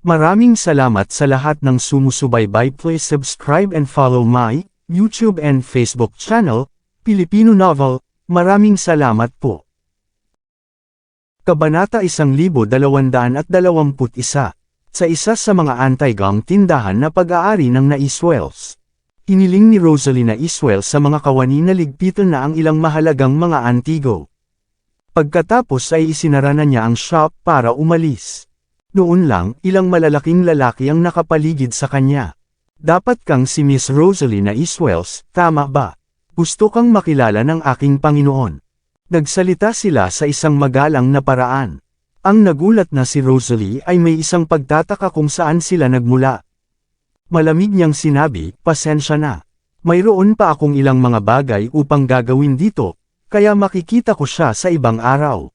Maraming salamat sa lahat ng sumusubaybay. Please subscribe and follow my YouTube and Facebook channel, Pilipino Novel. Maraming salamat po. Kabanata 1221. Sa isa sa mga anti-gang tindahan na pag-aari ng Naiswells. Hiniling ni Rosalie Naiswell sa mga kawani na ligpitan na ang ilang mahalagang mga antigo. Pagkatapos ay isinara na niya ang shop para umalis. Noon lang, ilang malalaking lalaki ang nakapaligid sa kanya. Dapat kang si Miss Rosalie Naiswells, tama ba? Gusto kang makilala ng aking Panginoon. Nagsalita sila sa isang magalang na paraan. Ang nagulat na si Rosalie ay may isang pagtataka kung saan sila nagmula. Malamig niyang sinabi, pasensya na. Mayroon pa akong ilang mga bagay upang gagawin dito, kaya makikita ko siya sa ibang araw.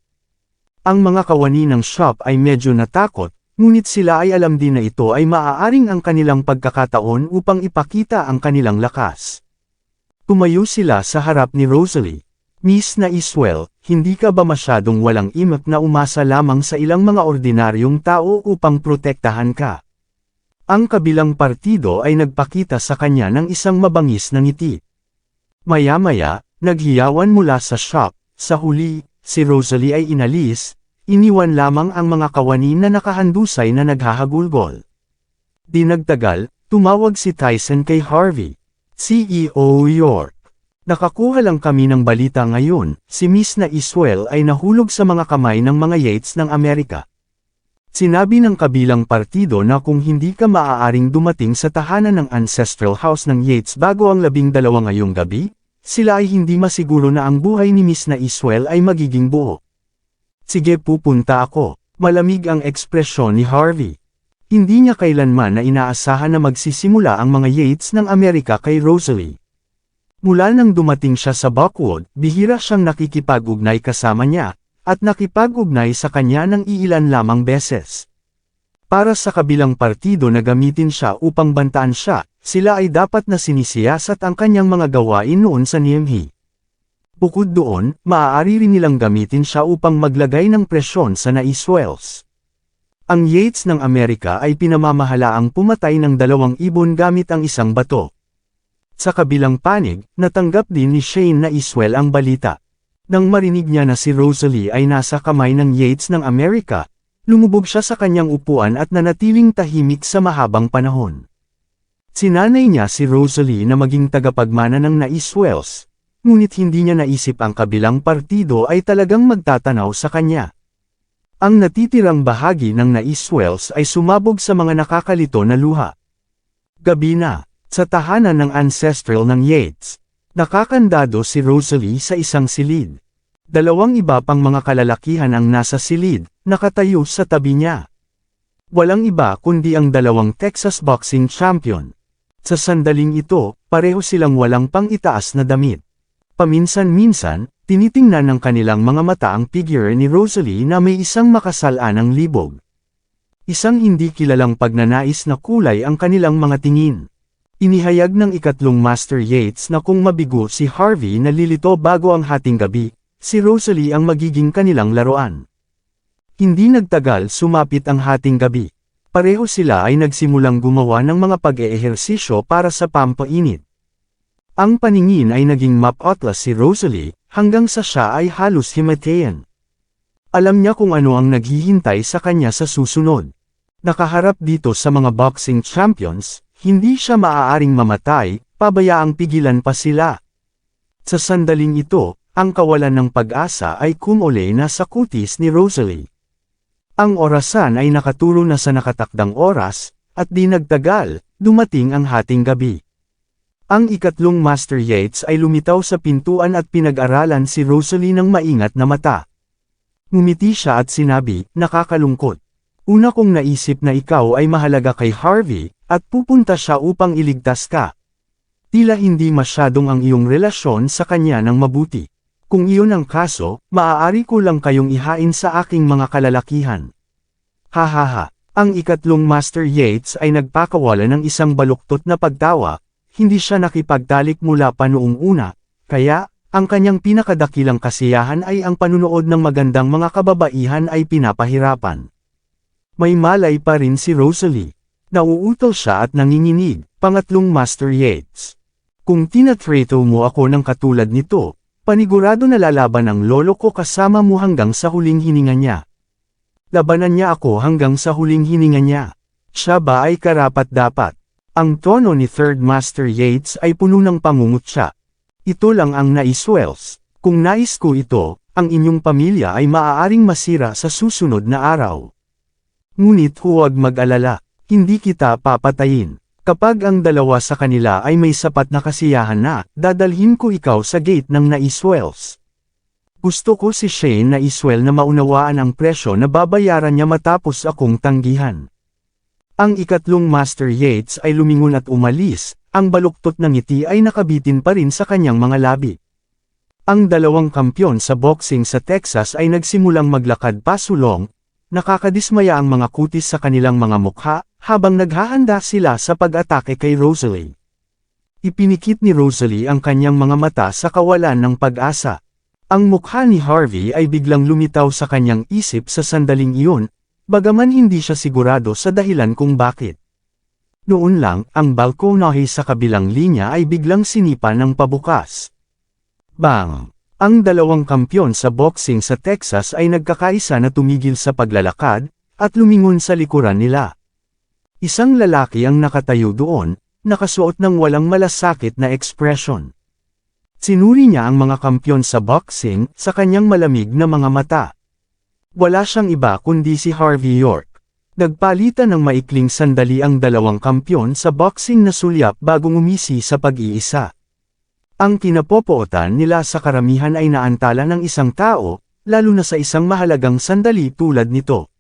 Ang mga kawani ng shop ay medyo natakot, ngunit sila ay alam din na ito ay maaaring ang kanilang pagkakataon upang ipakita ang kanilang lakas. Tumayo sila sa harap ni Rosalie. Miss Naiswell, hindi ka ba masyadong walang imok na umasa lamang sa ilang mga ordinaryong tao upang protektahan ka? Ang kabilang partido ay nagpakita sa kanya ng isang mabangis na ngiti. Maya-maya, naghiyawan mula sa shop. Sa huli, si Rosalie ay inalis, iniwan lamang ang mga kawani na nakahandusay na naghahagulgol. Di nagtagal, tumawag si Tyson kay Harvey, CEO York. Nakakuha lang kami ng balita ngayon, si Miss Naiswell ay nahulog sa mga kamay ng mga Yates ng Amerika. Sinabi ng kabilang partido na kung hindi ka maaaring dumating sa tahanan ng ancestral house ng Yates bago ang 12 ngayong gabi, sila ay hindi masiguro na ang buhay ni Miss Naiswell ay magiging buo. Sige, pupunta ako. Malamig ang ekspresyon ni Harvey. Hindi niya kailanman na inaasahan na magsisimula ang mga Yates ng Amerika kay Rosalie. Mula nang dumating siya sa Buckwood, bihira siyang nakikipag-ugnay kasama niya, at nakipag-ugnay sa kanya ng iilan lamang beses. Para sa kabilang partido na gamitin siya upang bantaan siya, sila ay dapat na sinisiyasat ang kanyang mga gawain noon sa NIMH. Bukod doon, maaari rin nilang gamitin siya upang maglagay ng presyon sa Naiswells. Ang Yates ng Amerika ay pinamamahalaang pumatay ng 2 ibon gamit ang isang bato. Sa kabilang panig, natanggap din ni Shane Naiswell ang balita. Nang marinig niya na si Rosalie ay nasa kamay ng Yates ng Amerika, lumubog siya sa kanyang upuan at nanatiling tahimik sa mahabang panahon. Sinanay niya si Rosalie na maging tagapagmana ng Naiswells, ngunit hindi niya naisip ang kabilang partido ay talagang magtatanaw sa kanya. Ang natitirang bahagi ng Naiswells ay sumabog sa mga nakakalito na luha. Gabi na, sa tahanan ng ancestral ng Yates. Nakakandado si Rosalie sa isang silid. 2 iba pang mga kalalakihan ang nasa silid, nakatayo sa tabi niya. Walang iba kundi ang 2 Texas boxing champion. Sa sandaling ito, pareho silang walang pang-itaas na damit. Paminsan-minsan, tinitingnan ng kanilang mga mata ang figure ni Rosalie na may isang makasalanang libog. Isang hindi kilalang pagnanais na kulay ang kanilang mga tingin. Inihayag ng ikatlong Master Yates na kung mabigo si Harvey na lilito bago ang hating gabi, si Rosalie ang magiging kanilang laruan. Hindi nagtagal sumapit ang hating gabi. Pareho sila ay nagsimulang gumawa ng mga pag-eehersisyo para sa pampainit. Ang paningin ay naging mapotlas si Rosalie, hanggang sa siya ay halos himatayan. Alam niya kung ano ang naghihintay sa kanya sa susunod. Nakaharap dito sa mga boxing champions, hindi siya maaaring mamatay, pabayaang pigilan pa sila. Sa sandaling ito, ang kawalan ng pag-asa ay kumole na sa kutis ni Rosalie. Ang orasan ay nakaturo na sa nakatakdang oras, at di nagtagal, dumating ang hating gabi. Ang ikatlong Master Yates ay lumitaw sa pintuan at pinag-aralan si Rosalie ng maingat na mata. Ngumiti siya at sinabi, nakakalungkot. Una kong naisip na ikaw ay mahalaga kay Harvey, at pupunta siya upang iligtas ka. Tila hindi masyadong ang iyong relasyon sa kanya ng mabuti. Kung iyon ang kaso, maaari ko lang kayong ihain sa aking mga kalalakihan. Hahaha, ang ikatlong Master Yates ay nagpakawala ng isang baluktot na pagtawa, hindi siya nakipagtalik mula pa noong una, kaya, ang kanyang pinakadakilang kasiyahan ay ang panunood ng magandang mga kababaihan ay pinapahirapan. May malay pa rin si Rosalie. Nauutol siya at nanginginig. Pangatlong Master Yates. Kung tinatrato mo ako ng katulad nito, panigurado na lalaban ang lolo ko kasama mo hanggang sa huling hininga niya. Labanan niya ako hanggang sa huling hininga niya. Siya ba ay karapat-dapat? Ang tono ni Third Master Yates ay puno ng pangungutya. Ito lang ang nais Wells. Kung nais ko ito, ang inyong pamilya ay maaaring masira sa susunod na araw. Ngunit huwag mag-alala, hindi kita papatayin. Kapag ang dalawa sa kanila ay may sapat na kasiyahan na, dadalhin ko ikaw sa gate ng Naiswells. Gusto ko si Shane Naiswell na maunawaan ang presyo na babayaran niya matapos akong tanggihan. Ang ikatlong Master Yates ay lumingon at umalis, ang baluktot ng ngiti ay nakabitin pa rin sa kanyang mga labi. Ang dalawang kampyon sa boxing sa Texas ay nagsimulang maglakad pasulong, nakakadismaya ang mga kutis sa kanilang mga mukha, habang naghahanda sila sa pag-atake kay Rosalie. Ipinikit ni Rosalie ang kanyang mga mata sa kawalan ng pag-asa. Ang mukha ni Harvey ay biglang lumitaw sa kanyang isip sa sandaling iyon, bagaman hindi siya sigurado sa dahilan kung bakit. Noon lang, ang balkonahe sa kabilang linya ay biglang sinipa ng pabukas. Bang! Ang dalawang kampyon sa boxing sa Texas ay nagkakaisa na tumigil sa paglalakad, at lumingon sa likuran nila. Isang lalaki ang nakatayo doon, nakasuot ng walang malasakit na ekspresyon. Sinuri niya ang mga kampyon sa boxing sa kanyang malamig na mga mata. Wala siyang iba kundi si Harvey York. Nagpalitan ng maikling sandali ang dalawang kampyon sa boxing na sulyap bago umisi sa pag-iisa. Ang kinapopootan nila sa karamihan ay naantala ng isang tao, lalo na sa isang mahalagang sandali tulad nito.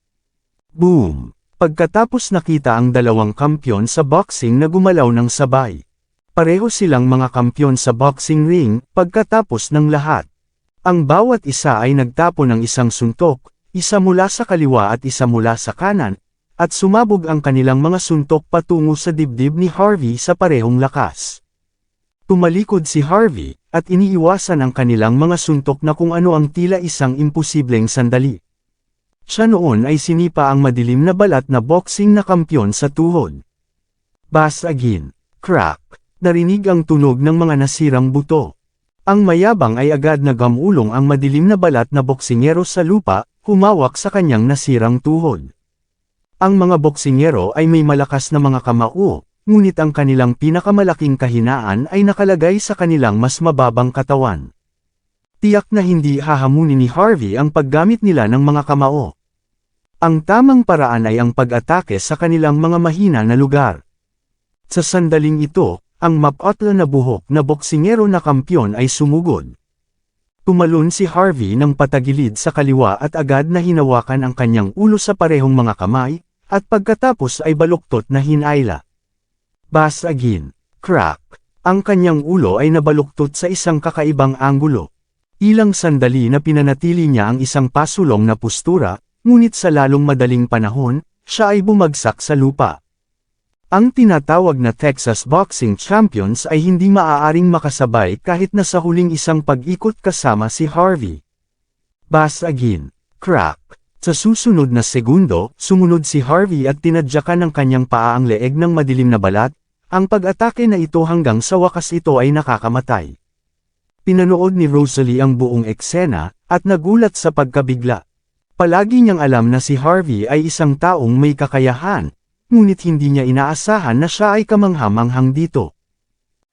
Boom! Pagkatapos nakita ang dalawang kampyon sa boxing na gumalaw ng sabay. Pareho silang mga kampyon sa boxing ring, pagkatapos ng lahat. Ang bawat isa ay nagtapo ng isang suntok, isa mula sa kaliwa at isa mula sa kanan, at sumabog ang kanilang mga suntok patungo sa dibdib ni Harvey sa parehong lakas. Tumalikod si Harvey, at iniiwasan ang kanilang mga suntok na kung ano ang tila isang imposibleng sandali. Siya noon ay sinipa ang madilim na balat na boxing na kampyon sa tuhod. Bas again. Crack. Narinig ang tunog ng mga nasirang buto. Ang mayabang ay agad na gamulong ang madilim na balat na boksingero sa lupa, humawak sa kanyang nasirang tuhod. Ang mga boksingero ay may malakas na mga kamao, ngunit ang kanilang pinakamalaking kahinaan ay nakalagay sa kanilang mas mababang katawan. Tiyak na hindi hahamunin ni Harvey ang paggamit nila ng mga kamao. Ang tamang paraan ay ang pag-atake sa kanilang mga mahina na lugar. Sa sandaling ito, ang mapotla na buhok na boksingero na kampyon ay sumugod. Tumalon si Harvey ng patagilid sa kaliwa at agad na hinawakan ang kanyang ulo sa parehong mga kamay, at pagkatapos ay baluktot na hinayla. Bas again. Crack. Ang kanyang ulo ay nabaluktot sa isang kakaibang anggulo. Ilang sandali na pinanatili niya ang isang pasulong na postura, ngunit sa lalong madaling panahon, siya ay bumagsak sa lupa. Ang tinatawag na Texas Boxing Champions ay hindi maaaring makasabay kahit na sa huling isang pag-ikot kasama si Harvey. Bas again. Crack. Sa susunod na segundo, sumunod si Harvey at tinadyakan ng kanyang paa ang leeg ng madilim na balat, ang pag-atake na ito hanggang sa wakas ito ay nakakamatay. Pinanood ni Rosalie ang buong eksena, at nagulat sa pagkabigla. Palagi niyang alam na si Harvey ay isang taong may kakayahan, ngunit hindi niya inaasahan na siya ay kamangha-manghang dito.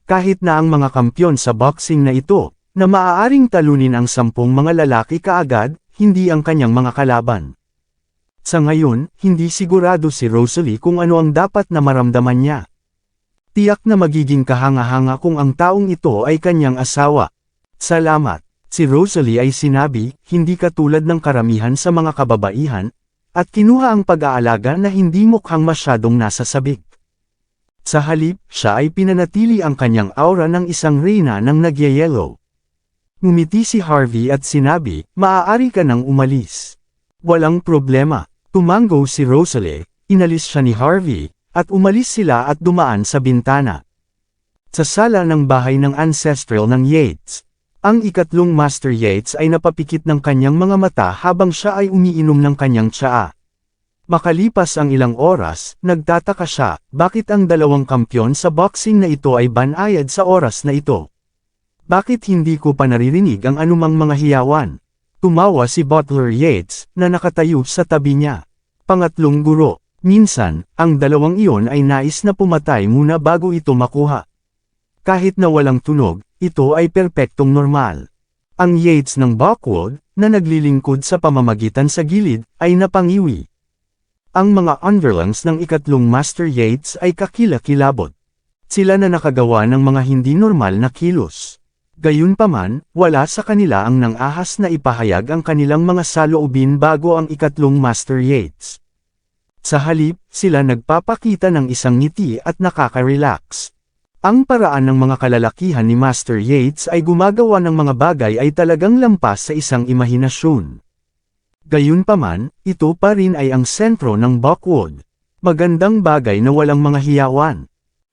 Kahit na ang mga kampyon sa boxing na ito, na maaaring talunin ang 10 mga lalaki kaagad, hindi ang kanyang mga kalaban. Sa ngayon, hindi sigurado si Rosalie kung ano ang dapat na maramdaman niya. Tiyak na magiging kahanga-hanga kung ang taong ito ay kanyang asawa. Salamat. Si Rosalie ay sinabi, hindi katulad ng karamihan sa mga kababaihan, at kinuha ang pag-aalaga na hindi mukhang masyadong nasa sabik. Sa halip, siya ay pinanatili ang kanyang aura ng isang reyna ng nagyayelo. Ngumiti si Harvey at sinabi, maaari ka nang umalis. Walang problema. Tumango si Rosalie, inalis siya ni Harvey, at umalis sila at dumaan sa bintana. Sa sala ng bahay ng ancestral ng Yates, ang ikatlong Master Yates ay napapikit ng kanyang mga mata habang siya ay umiinom ng kanyang tsaa. Makalipas ang ilang oras, nagtataka siya, bakit ang dalawang kampyon sa boxing na ito ay banayad sa oras na ito? Bakit hindi ko pa naririnig ang anumang mga hiyawan? Tumawa si Butler Yates, na nakatayo sa tabi niya. Pangatlong guro, minsan, ang dalawang iyon ay nais na pumatay muna bago ito makuha. Kahit na walang tunog, ito ay perpektong normal. Ang Yates ng Buckwood, na naglilingkod sa pamamagitan sa gilid, ay napangiwi. Ang mga underlings ng ikatlong Master Yates ay kakilakilabot. Sila na nakagawa ng mga hindi normal na kilos. Gayunpaman, wala sa kanila ang nang-ahas na ipahayag ang kanilang mga saloobin bago ang ikatlong Master Yates. Sa halip, sila nagpapakita ng isang ngiti at nakaka-relax. Ang paraan ng mga kalalakihan ni Master Yates ay gumagawa ng mga bagay ay talagang lampas sa isang imahinasyon. Gayunpaman, ito pa rin ay ang sentro ng Buckwood. Magandang bagay na walang mga hiyawan.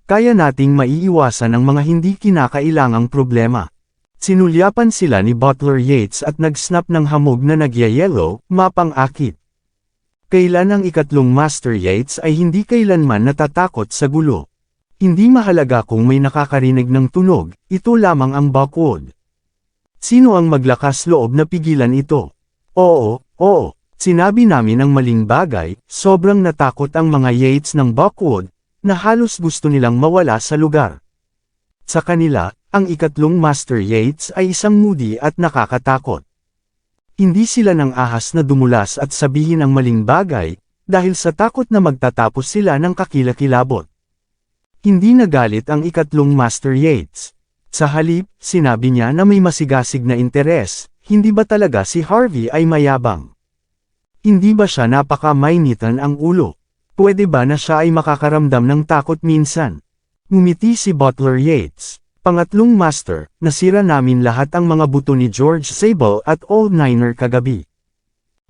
Kaya nating maiiwasan ang mga hindi kinakailangang problema. Sinulyapan sila ni Butler Yates at nag-snap ng hamog na nagyayelo, mapang-akit. Kailan ang ikatlong Master Yates ay hindi kailanman natatakot sa gulo. Hindi mahalaga kung may nakakarinig ng tunog, ito lamang ang Buckwood. Sino ang maglakas loob na pigilan ito? Oo, sinabi namin ang maling bagay, sobrang natakot ang mga Yates ng Buckwood, na halos gusto nilang mawala sa lugar. Sa kanila, ang ikatlong Master Yates ay isang moody at nakakatakot. Hindi sila nang ahas na dumulas at sabihin ang maling bagay, dahil sa takot na magtatapos sila ng kakilakilabot. Hindi nagalit ang ikatlong Master Yates. Sa halip, sinabi niya na may masigasig na interes. Hindi ba talaga si Harvey ay mayabang? Hindi ba siya napaka-mainitan ang ulo? Pwede ba na siya ay makakaramdam ng takot minsan? Ngumiti si Butler Yates. Pangatlong Master, nasira namin lahat ang mga buto ni George Sable at Old Niner kagabi.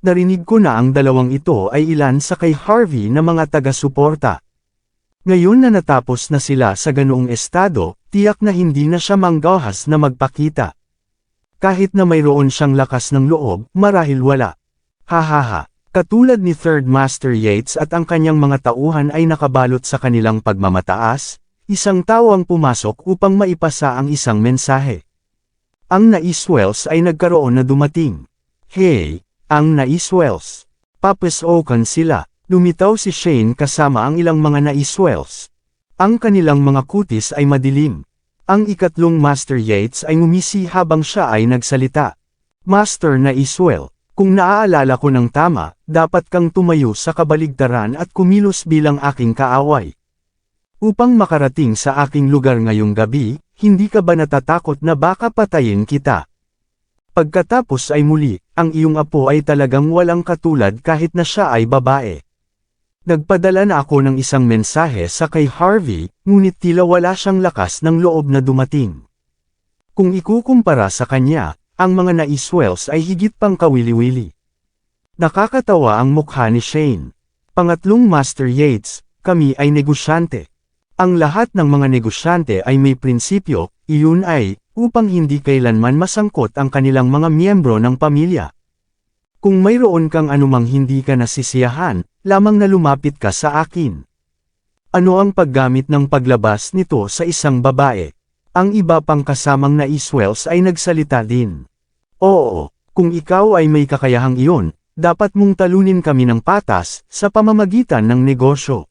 Narinig ko na ang dalawang ito ay ilan sa kay Harvey na mga taga-suporta. Ngayon na natapos na sila sa ganoong estado, tiyak na hindi na siya manggahas na magpakita. Kahit na mayroon siyang lakas ng loob, marahil wala. Hahaha. Katulad ni Third Master Yates at ang kanyang mga tauhan ay nakabalot sa kanilang pagmamataas, isang tao ang pumasok upang maipasa ang isang mensahe. Ang Naiswells ay nagkaroon na dumating. Hey, ang Naiswells. Papasokan sila. Lumitaw si Shane kasama ang ilang mga Naiswells. Ang kanilang mga kutis ay madilim. Ang ikatlong Master Yates ay ngumisi habang siya ay nagsalita. Master Naiswell, kung naaalala ko ng tama, dapat kang tumayo sa kabaligtaran at kumilos bilang aking kaaway. Upang makarating sa aking lugar ngayong gabi, hindi ka ba natatakot na baka patayin kita? Pagkatapos ay muli, ang iyong apo ay talagang walang katulad kahit na siya ay babae. Nagpadala na ako ng isang mensahe sa kay Harvey, ngunit tila wala siyang lakas ng loob na dumating. Kung ikukumpara sa kanya, ang mga Naiswells ay higit pang kawili-wili. Nakakatawa ang mukha ni Shane. Pangatlong Master Yates, kami ay negosyante. Ang lahat ng mga negosyante ay may prinsipyo, iyon ay, upang hindi kailanman masangkot ang kanilang mga miyembro ng pamilya. Kung mayroon kang anumang hindi ka nasisiyahan, lamang na lumapit ka sa akin. Ano ang paggamit ng paglabas nito sa isang babae? Ang iba pang kasamang Naiswells ay nagsalita din. Oo, kung ikaw ay may kakayahang iyon, dapat mong talunin kami ng patas, sa pamamagitan ng negosyo.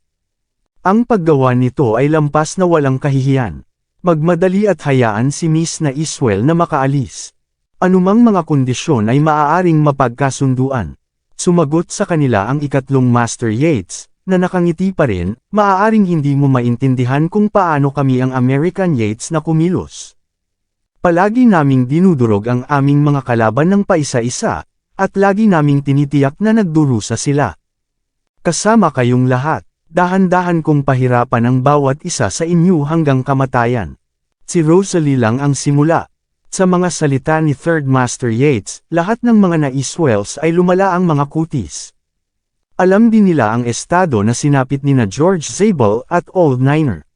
Ang paggawa nito ay lampas na walang kahihiyan. Magmadali at hayaan si Miss Naiswell na makaalis. Anumang mga kondisyon ay maaaring mapagkasunduan. Sumagot sa kanila ang ikatlong Master Yates, na nakangiti pa rin, maaaring hindi mo maintindihan kung paano kami ang American Yates na kumilos. Palagi naming dinudurog ang aming mga kalaban ng paisa-isa, at lagi naming tinitiyak na nagdurusa sila. Kasama kayong lahat, dahan-dahan kong pahirapan ang bawat isa sa inyo hanggang kamatayan. Si Rosalie lang ang simula. Sa mga salita ni Third Master Yates, lahat ng mga Naiswells ay lumala ang mga kutis. Alam din nila ang estado na sinapit ni na George Sable at Old Niner.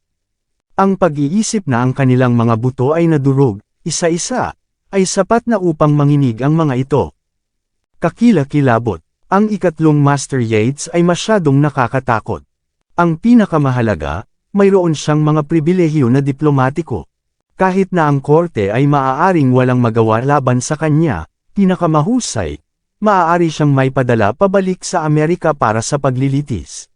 Ang pag-iisip na ang kanilang mga buto ay nadurog, isa-isa, ay sapat na upang manginig ang mga ito. Kakilakilabot. Ang ikatlong Master Yates ay masyadong nakakatakot. Ang pinakamahalaga, mayroon siyang mga pribilehiyo na diplomatiko. Kahit na ang korte ay maaaring walang magawa laban sa kanya, pinakamahusay, maaari siyang maipadala pabalik sa Amerika para sa paglilitis.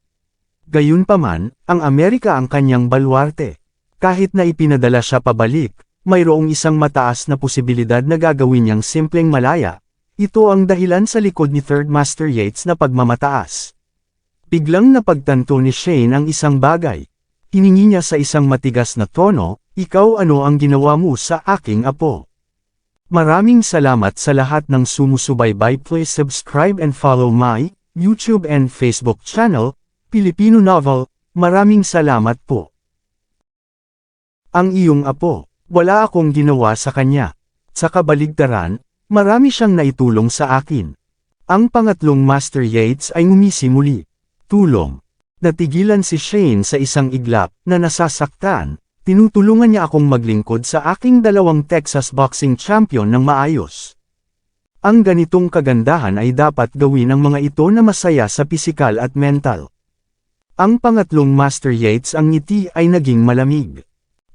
Gayunpaman, ang Amerika ang kanyang baluarte. Kahit na ipinadala siya pabalik, mayroong isang mataas na posibilidad na gagawin niyang simpleng malaya. Ito ang dahilan sa likod ni Third Master Yates na pagmamataas. Biglang napagtanto ni Shane ang isang bagay. Hiningi niya sa isang matigas na tono, "Ikaw, ano ang ginawa mo sa aking apo?" Maraming salamat sa lahat ng sumusubaybay. Please subscribe and follow my YouTube and Facebook channel, Filipino Novel. Maraming salamat po. Ang iyong apo, wala akong ginawa sa kanya. Sa kabaligtaran, marami siyang naitulong sa akin. Ang pangatlong Master Yates ay ngumisi muli. Tulong. Natigilan si Shane sa isang iglap na nasasaktan. Tinutulungan niya akong maglingkod sa aking dalawang Texas boxing champion ng maayos. Ang ganitong kagandahan ay dapat gawin ng mga ito na masaya sa pisikal at mental. Ang pangatlong Master Yates, ang ngiti ay naging malamig.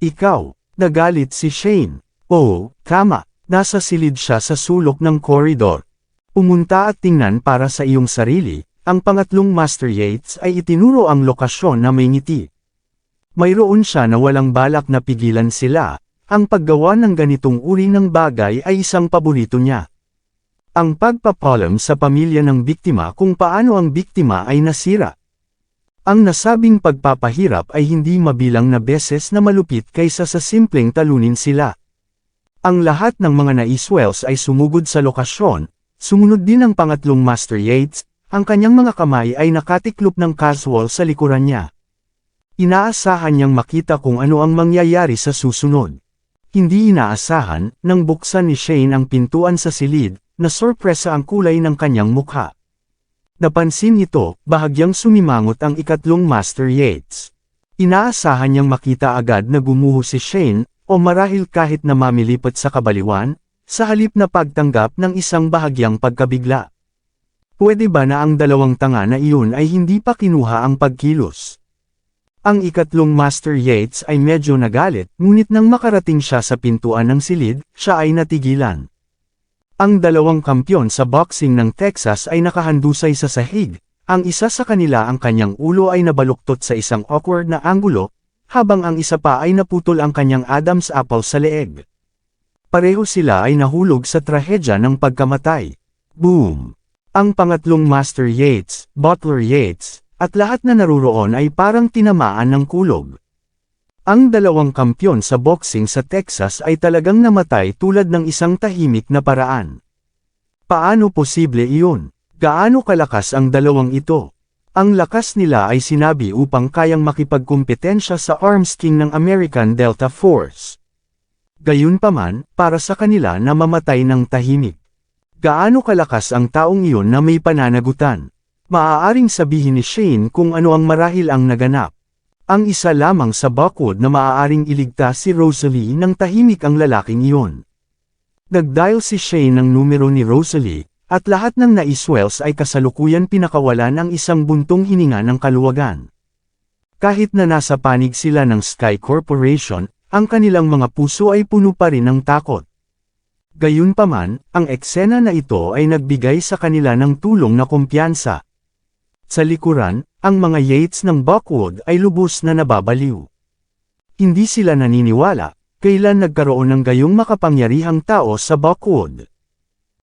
"Ikaw," nagalit si Shane. "Oo, tama, nasa silid siya sa sulok ng koridor. Pumunta at tingnan para sa iyong sarili." Ang pangatlong Master Yates ay itinuro ang lokasyon na may ngiti. Mayroon siya na walang balak na pigilan sila. Ang paggawa ng ganitong uri ng bagay ay isang paborito niya. Ang pagpapalam sa pamilya ng biktima kung paano ang biktima ay nasira. Ang nasabing pagpapahirap ay hindi mabilang na beses na malupit kaysa sa simpleng talunin sila. Ang lahat ng mga naiswells ay sumugod sa lokasyon. Sumunod din ang pangatlong Master Yates. Ang kanyang mga kamay ay nakatiklop ng casual sa likuran niya. Inaasahan niyang makita kung ano ang mangyayari sa susunod. Hindi inaasahan, nang buksan ni Shane ang pintuan sa silid, na sorpresa ang kulay ng kanyang mukha. Napansin ito, bahagyang sumimangot ang ikatlong Master Yates. Inaasahan niyang makita agad na gumuho si Shane, o marahil kahit na mamilipat sa kabaliwan, sa halip na pagtanggap ng isang bahagyang pagkabigla. Pwede ba na ang dalawang tanga na iyon ay hindi pa kinuha ang pagkilos? Ang ikatlong Master Yates ay medyo nagalit, ngunit nang makarating siya sa pintuan ng silid, siya ay natigilan. Ang dalawang kampyon sa boxing ng Texas ay nakahandusay sa sahig. Ang isa sa kanila, ang kanyang ulo ay nabaluktot sa isang awkward na anggulo, habang ang isa pa ay naputol ang kanyang Adam's apple sa leeg. Pareho sila ay nahulog sa trahedya ng pagkamatay. Boom! Ang pangatlong Master Yates, Butler Yates, at lahat na naruroon ay parang tinamaan ng kulog. Ang dalawang kampyon sa boxing sa Texas ay talagang namatay tulad ng isang tahimik na paraan. Paano posible iyon? Gaano kalakas ang dalawang ito? Ang lakas nila ay sinabi upang kayang makipagkumpetensya sa Arms King ng American Delta Force. Gayunpaman, para sa kanila na mamatay ng tahimik. Gaano kalakas ang taong iyon na may pananagutan? Maaaring sabihin ni Shane kung ano ang marahil ang naganap. Ang isa lamang sa bakod na maaaring iligtas si Rosalie nang tahimik ang lalaking iyon. Nagdial si Shane ng numero ni Rosalie, at lahat ng naiswells ay kasalukuyan pinakawalan ang isang buntong hininga ng kaluwagan. Kahit na nasa panig sila ng Sky Corporation, ang kanilang mga puso ay puno pa rin ng takot. Gayunpaman, ang eksena na ito ay nagbigay sa kanila ng tulong na kumpiyansa. Sa likuran, ang mga Yates ng Buckwood ay lubos na nababaliw. Hindi sila naniniwala, kailan nagkaroon ng gayong makapangyarihang tao sa Buckwood.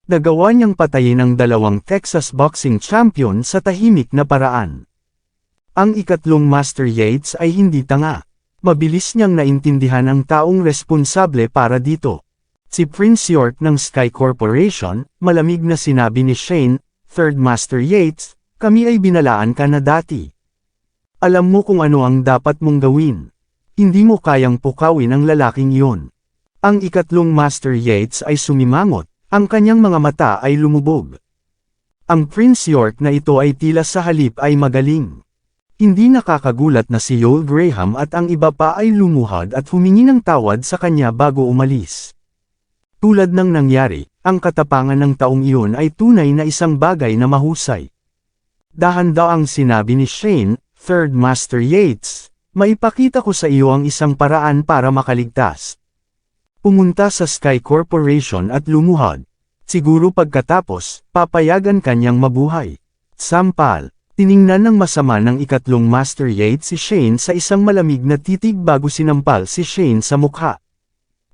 Nagawa niyang patayin ang dalawang Texas boxing champion sa tahimik na paraan. Ang ikatlong Master Yates ay hindi tanga. Mabilis niyang naintindihan ang taong responsable para dito. Si Prince York ng Sky Corporation, malamig na sinabi ni Shane, "Third Master Yates, kami ay binalaan ka na dati. Alam mo kung ano ang dapat mong gawin. Hindi mo kayang pukawin ang lalaking iyon." Ang ikatlong Master Yates ay sumimangot, ang kanyang mga mata ay lumubog. Ang Prince York na ito ay tila sa halip ay magaling. Hindi nakakagulat na si Yoel Graham at ang iba pa ay lumuhad at humingi ng tawad sa kanya bago umalis. Tulad ng nangyari, ang katapangan ng taong iyon ay tunay na isang bagay na mahusay. Dahan-daang sinabi ni Shane, Third Master Yates, maipakita ko sa iyo ang isang paraan para makaligtas. Pumunta sa Sky Corporation at lumuhad. Siguro pagkatapos, papayagan kanyang mabuhay. Sampal, tiningnan ng masama ng ikatlong Master Yates si Shane sa isang malamig na titig bago sinampal si Shane sa mukha.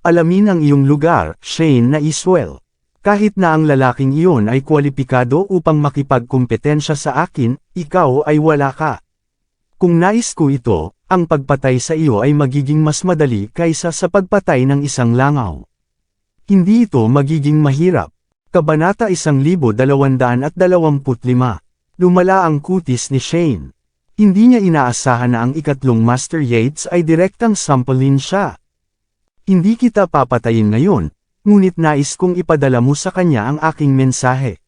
Alamin ang iyong lugar, Shane na Iswell. Kahit na ang lalaking iyon ay kwalipikado upang makipagkumpetensya sa akin, ikaw ay wala ka. Kung nais ko ito, ang pagpatay sa iyo ay magiging mas madali kaysa sa pagpatay ng isang langaw. Hindi ito magiging mahirap. Kabanata 1225. Lumala ang kutis ni Shane. Hindi niya inaasahan na ang ikatlong Master Yates ay direktang sampalin siya. Hindi kita papatayin ngayon, ngunit nais kong ipadala mo sa kanya ang aking mensahe.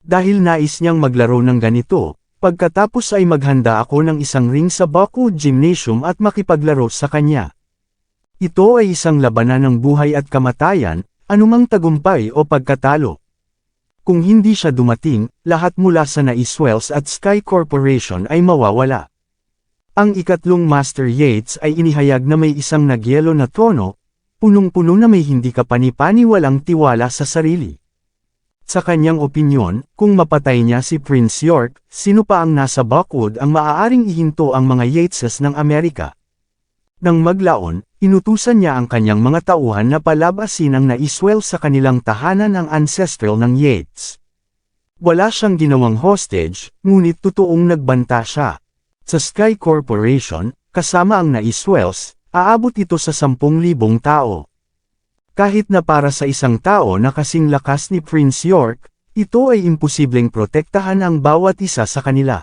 Dahil nais niyang maglaro ng ganito, pagkatapos ay maghanda ako ng isang ring sa Baku Gymnasium at makipaglaro sa kanya. Ito ay isang labanan ng buhay at kamatayan, anumang tagumpay o pagkatalo. Kung hindi siya dumating, lahat mula sa Naiswells at Sky Corporation ay mawawala. Ang ikatlong Master Yates ay inihayag na may isang nagyelo na trono, punong-puno na may hindi kapani-paniwalang tiwala sa sarili. Sa kanyang opinyon, kung mapatay niya si Prince York, sino pa ang nasa Buckwood ang maaaring ihinto ang mga Yateses ng Amerika? Nang maglaon, inutusan niya ang kanyang mga tauhan na palabasin ang Naiswell sa kanilang tahanan ng ancestral ng Yates. Wala siyang ginawang hostage, ngunit totoong nagbanta siya. Sa Sky Corporation, kasama ang Naiswells, aabot ito sa 10,000 tao. Kahit na para sa isang tao na kasing lakas ni Prince York, ito ay imposibleng protektahan ang bawat isa sa kanila.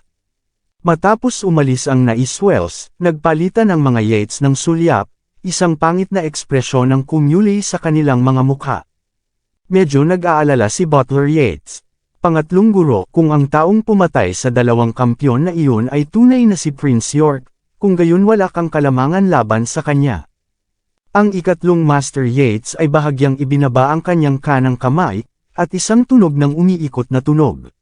Matapos umalis ang Naiswells, nagpalitan ang mga Yates ng sulyap, isang pangit na ekspresyon ng kumuli sa kanilang mga mukha. Medyo nag-aalala si Butler Yates. Pangatlong guro, kung ang taong pumatay sa dalawang kampyon na iyon ay tunay na si Prince York, kung gayon wala kang kalamangan laban sa kanya. Ang ikatlong Master Yates ay bahagyang ibinaba ang kanyang kanang kamay, at isang tunog ng umiikot na tunog.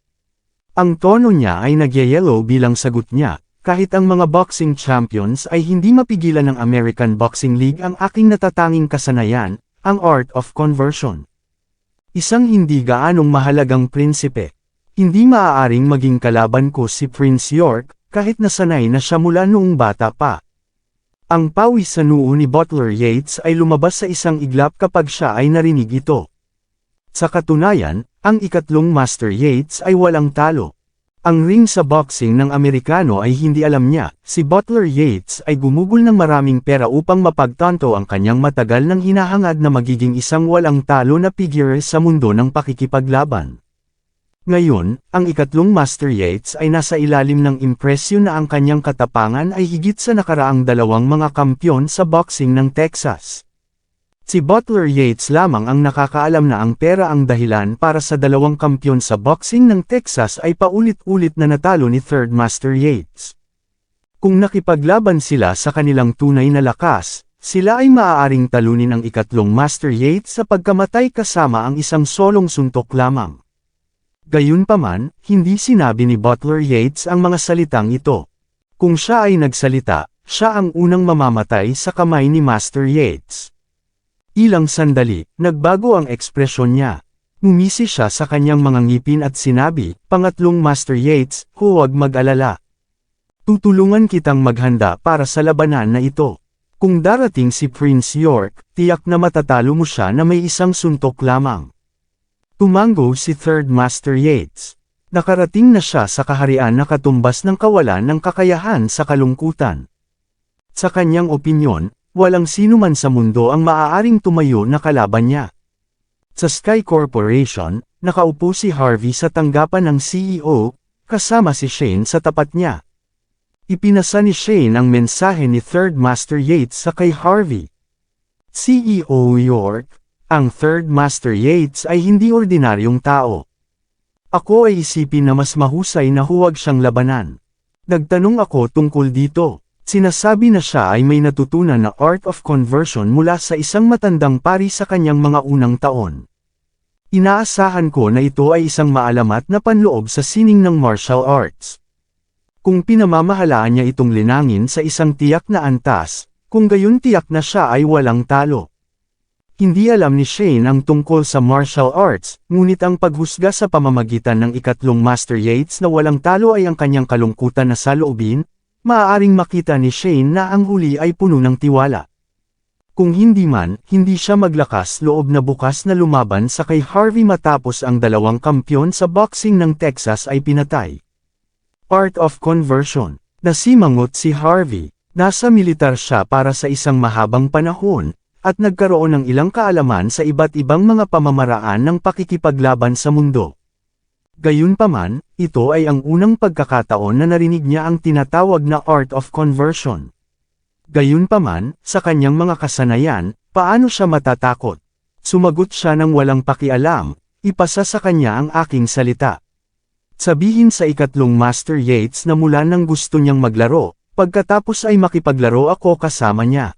Ang tono niya ay nagyayelo bilang sagot niya, kahit ang mga boxing champions ay hindi mapigilan ng American Boxing League ang aking natatanging kasanayan, ang Art of Conversion. Isang hindi gaanong mahalagang prinsipe. Hindi maaaring maging kalaban ko si Prince York, kahit nasanay na siya mula noong bata pa. Ang pawis sa noo ni Butler Yates ay lumabas sa isang iglap kapag siya ay narinig ito. Sa katunayan, ang ikatlong Master Yates ay walang talo. Ang ring sa boxing ng Amerikano ay hindi alam niya, si Butler Yates ay gumugol ng maraming pera upang mapagtanto ang kanyang matagal nang hinahangad na magiging isang walang talo na figure sa mundo ng pakikipaglaban. Ngayon, ang ikatlong Master Yates ay nasa ilalim ng impresyon na ang kanyang katapangan ay higit sa nakaraang dalawang mga kampyon sa boxing ng Texas. Si Butler Yates lamang ang nakakaalam na ang pera ang dahilan para sa dalawang kampyon sa boxing ng Texas ay paulit-ulit na natalo ni Third Master Yates. Kung nakipaglaban sila sa kanilang tunay na lakas, sila ay maaaring talunin ang ikatlong Master Yates sa pagkamatay kasama ang isang solong suntok lamang. Gayunpaman, hindi sinabi ni Butler Yates ang mga salitang ito. Kung siya ay nagsalita, siya ang unang mamamatay sa kamay ni Master Yates. Ilang sandali, nagbago ang ekspresyon niya. Ngumisi siya sa kanyang mga ngipin at sinabi, "Pangatlong Master Yates, huwag mag-alala. Tutulungan kitang maghanda para sa labanan na ito. Kung darating si Prince York, tiyak na matatalo mo siya na may isang suntok lamang." Tumango si Third Master Yates. Nakarating na siya sa kaharian na katumbas ng kawalan ng kakayahan sa kalungkutan. Sa kanyang opinyon, walang sino man sa mundo ang maaaring tumayo na kalaban niya. Sa Sky Corporation, nakaupo si Harvey sa tanggapan ng CEO, kasama si Shane sa tapat niya. Ipinasa ni Shane ang mensahe ni Third Master Yates sa kay Harvey. CEO York, ang Third Master Yates ay hindi ordinaryong tao. Ako ay isipin na mas mahusay na huwag siyang labanan. Nagtanong ako tungkol dito. Sinasabi na siya ay may natutunan na Art of Conversion mula sa isang matandang pari sa kanyang mga unang taon. Inaasahan ko na ito ay isang maalamat na panloob sa sining ng martial arts. Kung pinamamahalaan niya itong linangin sa isang tiyak na antas, kung gayon tiyak na siya ay walang talo. Hindi alam ni Shane ang tungkol sa martial arts, ngunit ang paghusga sa pamamagitan ng ikatlong Master Yates na walang talo ay ang kanyang kalungkutan na saloobin, maaaring makita ni Shane na ang huli ay puno ng tiwala. Kung hindi man, hindi siya maglakas loob na bukas na lumaban sa kay Harvey matapos ang dalawang kampyon sa boxing ng Texas ay pinatay. Art of Conversion. Nasimangot si Harvey. Nasa militar siya para sa isang mahabang panahon, at nagkaroon ng ilang kaalaman sa iba't ibang mga pamamaraan ng pakikipaglaban sa mundo. Gayunpaman, ito ay ang unang pagkakataon na narinig niya ang tinatawag na Art of Conversion. Gayunpaman, sa kanyang mga kasanayan, paano siya matatakot? Sumagot siya ng walang pakialam, ipasa sa kanya ang aking salita. Sabihin sa ikatlong Master Yates na mula nang gusto niyang maglaro, pagkatapos ay makipaglaro ako kasama niya.